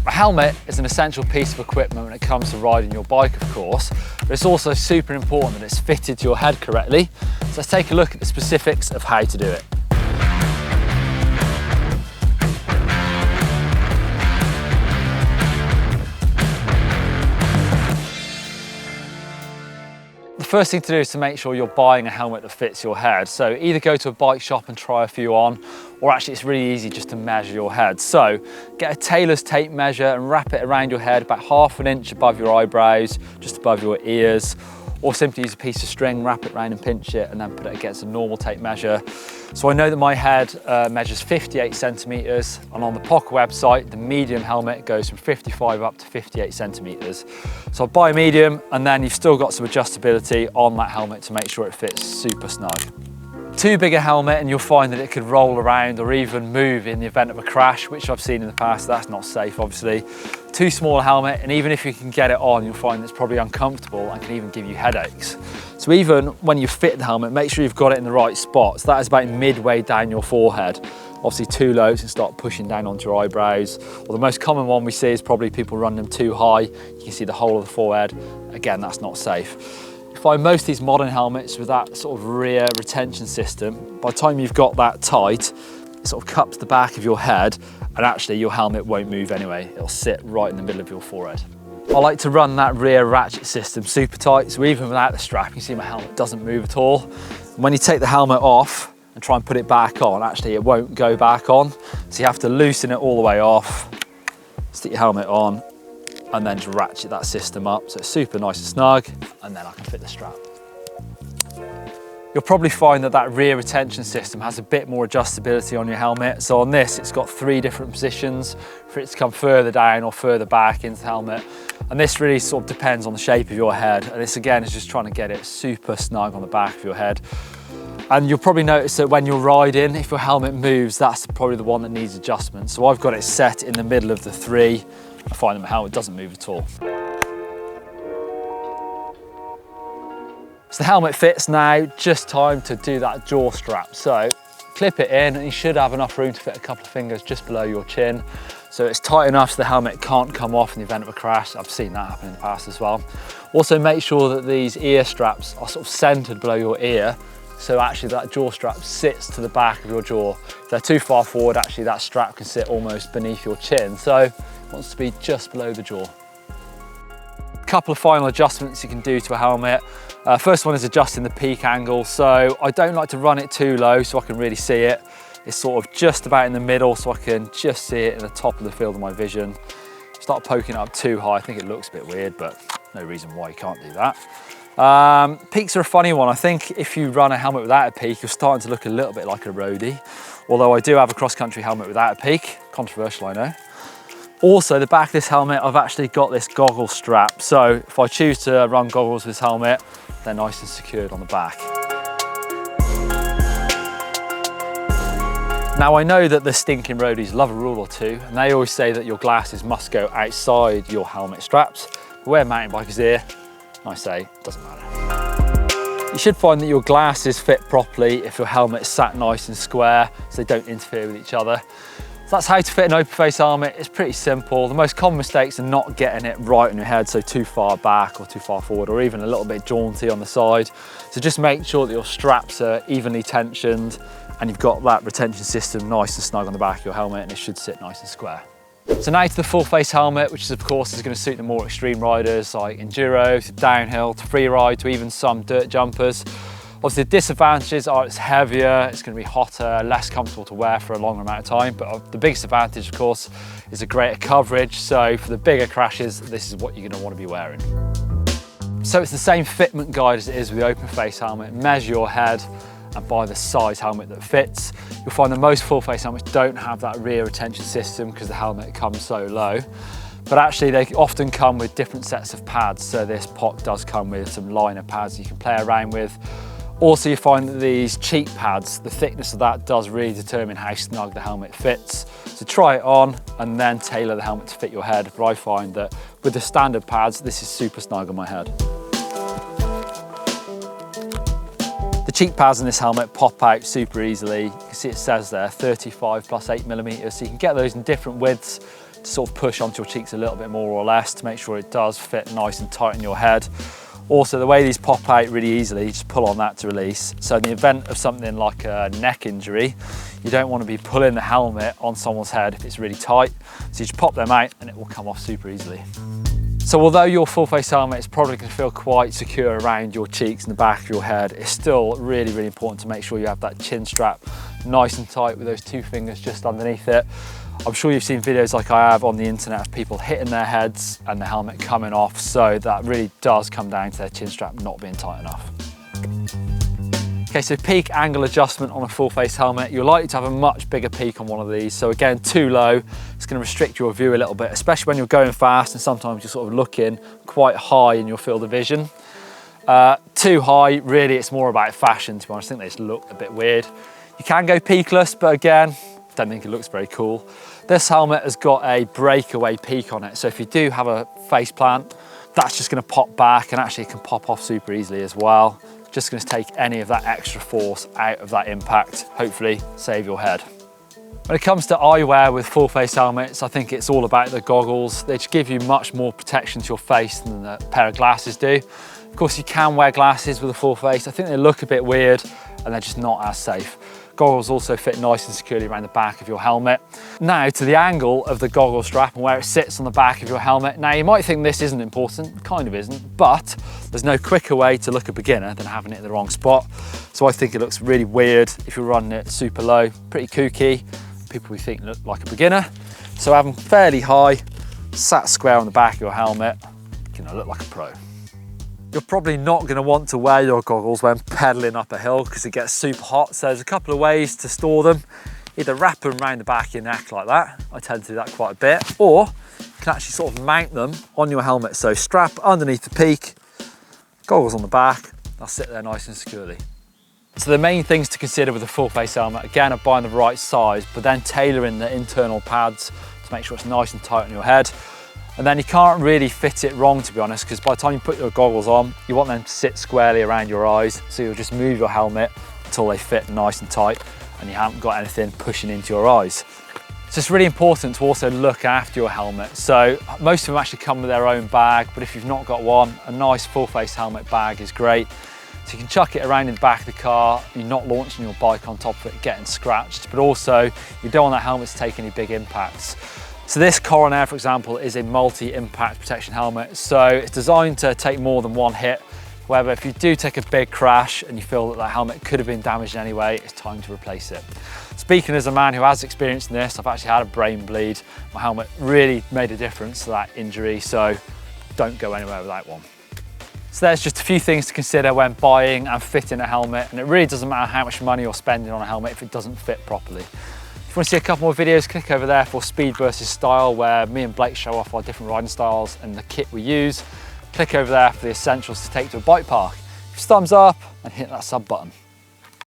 A helmet is an essential piece of equipment when it comes to riding your bike, of course, but it's also super important that it's fitted to your head correctly. So let's take a look at the specifics of how to do it. The first thing to do is to make sure you're buying a helmet that fits your head. So either go to a bike shop and try a few on, or actually it's really easy just to measure your head. So get a tailor's tape measure and wrap it around your head about 1/2 inch above your eyebrows, just above your ears, or simply use a piece of string, wrap it around and pinch it, and then put it against a normal tape measure. So I know that my head measures 58 centimeters, and on the Pocket website, the medium helmet goes from 55 up to 58 centimeters. So I'll buy a medium, and then you've still got some adjustability on that helmet to make sure it fits super snug. Too big a helmet and you'll find that it could roll around or even move in the event of a crash, which I've seen in the past. That's not safe, obviously. Too small a helmet, and even if you can get it on, you'll find it's probably uncomfortable and can even give you headaches. So even when you fit the helmet, make sure you've got it in the right spot. So that is about midway down your forehead. Obviously too low, so start pushing down onto your eyebrows. Or the most common one we see is probably people running them too high. You can see the whole of the forehead. Again, that's not safe. You find most of these modern helmets with that sort of rear retention system, by the time you've got that tight, it sort of cups the back of your head, and actually your helmet won't move anyway. It'll sit right in the middle of your forehead. I like to run that rear ratchet system super tight, so even without the strap, you can see my helmet doesn't move at all. And when you take the helmet off and try and put it back on, actually it won't go back on. So you have to loosen it all the way off, stick your helmet on, and then just ratchet that system up so it's super nice and snug, and then I can fit the strap. You'll probably find that that rear retention system has a bit more adjustability on your helmet. So on this, it's got 3 different positions for it to come further down or further back into the helmet. And this really sort of depends on the shape of your head. And this again is just trying to get it super snug on the back of your head. And you'll probably notice that when you're riding, if your helmet moves, that's probably the one that needs adjustment. So I've got it set in the middle of the 3. I find that my helmet doesn't move at all. So the helmet fits now, just time to do that jaw strap. So clip it in, and you should have enough room to fit a couple of fingers just below your chin. So it's tight enough so the helmet can't come off in the event of a crash. I've seen that happen in the past as well. Also make sure that these ear straps are sort of centered below your ear, so actually that jaw strap sits to the back of your jaw. If they're too far forward, actually that strap can sit almost beneath your chin. So it wants to be just below the jaw. A couple of final adjustments you can do to a helmet. First one is adjusting the peak angle. So I don't like to run it too low so I can really see it. It's sort of just about in the middle so I can just see it in the top of the field of my vision. Start poking it up too high, I think it looks a bit weird, but no reason why you can't do that. Peaks are a funny one. I think if you run a helmet without a peak, you're starting to look a little bit like a roadie. Although I do have a cross-country helmet without a peak. Controversial, I know. Also, the back of this helmet, I've actually got this goggle strap. So if I choose to run goggles with this helmet, they're nice and secured on the back. Now I know that the stinking roadies love a rule or two, and they always say that your glasses must go outside your helmet straps. But where mountain bikers here, I say, it doesn't matter. You should find that your glasses fit properly if your helmet's sat nice and square, so they don't interfere with each other. So that's how to fit an open face helmet. It's pretty simple. The most common mistakes are not getting it right on your head, so too far back or too far forward, or even a little bit jaunty on the side. So just make sure that your straps are evenly tensioned and you've got that retention system nice and snug on the back of your helmet, and it should sit nice and square. So now to the full face helmet, which is of course is going to suit the more extreme riders like enduro, to downhill, to free ride, to even some dirt jumpers. Obviously the disadvantages are it's heavier, it's going to be hotter, less comfortable to wear for a longer amount of time, but the biggest advantage of course is a greater coverage. So for the bigger crashes, this is what you're going to want to be wearing. So it's the same fitment guide as it is with the open face helmet. Measure your head and buy the size helmet that fits. You'll find that most full face helmets don't have that rear retention system because the helmet comes so low. But actually they often come with different sets of pads. So this POC does come with some liner pads you can play around with. Also you find that these cheap pads, the thickness of that does really determine how snug the helmet fits. So try it on and then tailor the helmet to fit your head. But I find that with the standard pads, this is super snug on my head. The cheap pads in this helmet pop out super easily. You can see it says there 35 plus 8mm, so you can get those in different widths. to sort of push onto your cheeks a little bit more or less to make sure it does fit nice and tight in your head. Also, the way these pop out really easily, you just pull on that to release. So in the event of something like a neck injury, you don't want to be pulling the helmet on someone's head if it's really tight. So you just pop them out and it will come off super easily. So although your full face helmet is probably going to feel quite secure around your cheeks and the back of your head, it's still really, really important to make sure you have that chin strap nice and tight with those 2 fingers just underneath it. I'm sure you've seen videos like I have on the internet of people hitting their heads and the helmet coming off, so that really does come down to their chin strap not being tight enough. Okay, so peak angle adjustment on a full face helmet. You're likely to have a much bigger peak on one of these. So again, too low, it's going to restrict your view a little bit, especially when you're going fast and sometimes you're sort of looking quite high in your field of vision. Too high, really it's more about fashion, to be honest. I think they just look a bit weird. You can go peakless, but again, don't think it looks very cool. This helmet has got a breakaway peak on it. So if you do have a face plant, that's just going to pop back, and actually it can pop off super easily as well. Just going to take any of that extra force out of that impact, hopefully save your head. When it comes to eyewear with full face helmets, I think it's all about the goggles. They just give you much more protection to your face than a pair of glasses do. Of course, you can wear glasses with a full face. I think they look a bit weird and they're just not as safe. Goggles also fit nice and securely around the back of your helmet. Now to the angle of the goggle strap and where it sits on the back of your helmet. Now you might think this isn't important, kind of isn't, but there's no quicker way to look a beginner than having it in the wrong spot. So I think it looks really weird if you're running it super low, pretty kooky. People we think look like a beginner. So having fairly high, sat square on the back of your helmet, you know, look like a pro. You're probably not going to want to wear your goggles when pedaling up a hill because it gets super hot. So there's a couple of ways to store them. Either wrap them around the back of your neck like that. I tend to do that quite a bit. Or you can actually sort of mount them on your helmet. So strap underneath the peak, goggles on the back. They'll sit there nice and securely. So the main things to consider with a full face helmet, again, are buying the right size, but then tailoring the internal pads to make sure it's nice and tight on your head. And then you can't really fit it wrong, to be honest, because by the time you put your goggles on, you want them to sit squarely around your eyes. So you'll just move your helmet until they fit nice and tight and you haven't got anything pushing into your eyes. So it's really important to also look after your helmet. So most of them actually come with their own bag, but if you've not got one, a nice full face helmet bag is great. So you can chuck it around in the back of the car, you're not launching your bike on top of it, getting scratched, but also you don't want that helmet to take any big impacts. So this Coronair, for example, is a multi-impact protection helmet. So it's designed to take more than one hit. However, if you do take a big crash and you feel that that helmet could have been damaged anyway, it's time to replace it. Speaking as a man who has experienced this, I've actually had a brain bleed. My helmet really made a difference to that injury, so don't go anywhere without one. So there's just a few things to consider when buying and fitting a helmet, and it really doesn't matter how much money you're spending on a helmet if it doesn't fit properly. If you want to see a couple more videos, click over there for Speed versus Style, where me and Blake show off our different riding styles and the kit we use. Click over there for the essentials to take to a bike park. Thumbs up and hit that sub button.